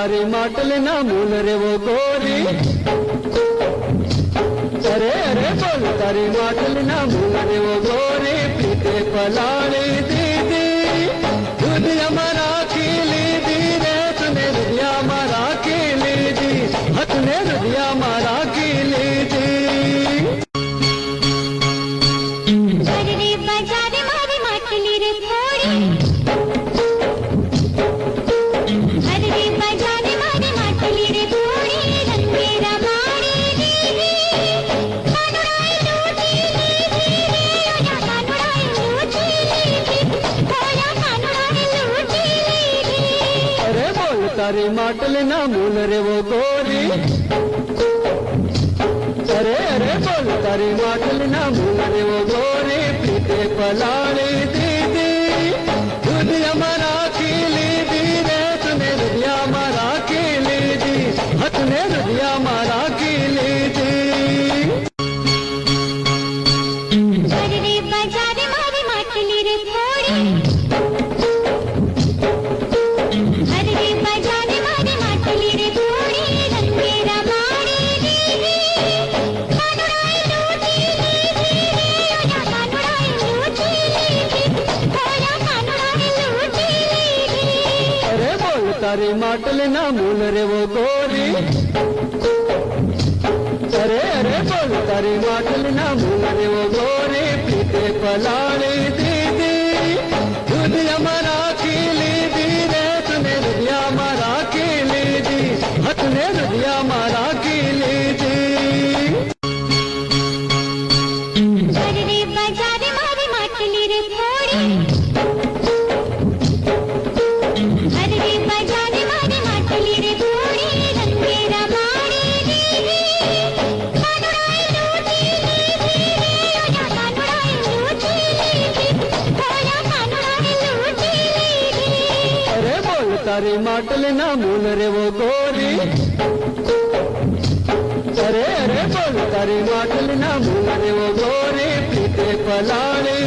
तारी माटल ना मूल रे वो गोरी। अरे अरे बोल तारी माटल ना मूल रे वो गोरी। पीते पलाड़ी दीदी दूध हमारा खिली दी रे। तूने रुदिया मारा खिली दी। हथने रुदिया मारा खिली दी। रे बाजारे मारी माटली रे थोड़ी। रे बाजारे मारी माटली रे थोड़ी। रंगेरा मारी दीदी कानुड़ाई लूटी दीदी रे। ओया कानुड़ाई लूटी दीदी। ओया कानुड़ाई लूटी दीदी। अरे बोल तारी माटल ना मूल रे वो गोरी। अरे अरे बोल तारी माटल ना मूल रे वो गोरी। पीते पलाड़ी दीदी दूध हमारा खिली दी रे। तूने रुदिया मारा खिली दी। हथने रुदिया मारा खिली दी। रे बाजारे मारी माटली रे थोड़ी। रे बाजारे मारी माटली रे थोड़ी। रंगेरा मारी दीदी कानुड़ाई लूटी दीदी रे। ओया कानुड़ाई लूटी दीदी। ओया कानुड़ाई लूटी दीदी। अरे बोल तारी माटल ना मूल रे वो गोरी। अरे अरे बोल तारी माटल ना मूल रे वो गोरी। पीते पलाड़ी दीदी दूध हमारा खिली दी रे। तूने रुदिया मारा खिली दी। हथने रुदिया मारा खिली दी। रे बाजारे मारी माटली रे थोड़ी। रे बाजारे मारी माटली रे थोड़ी। रंगेरा मारी दीदी कानुड़ाई लूटी दीदी रे। ओया कानुड़ाई लूटी दीदी। ओया कानुड़ाई लूटी दीदी। अरे बोल तारी माटल ना मूल रे वो गोरी। अरे अरे बोल तारी माटल ना मूल रे वो गोरी। पीते पलाड़ी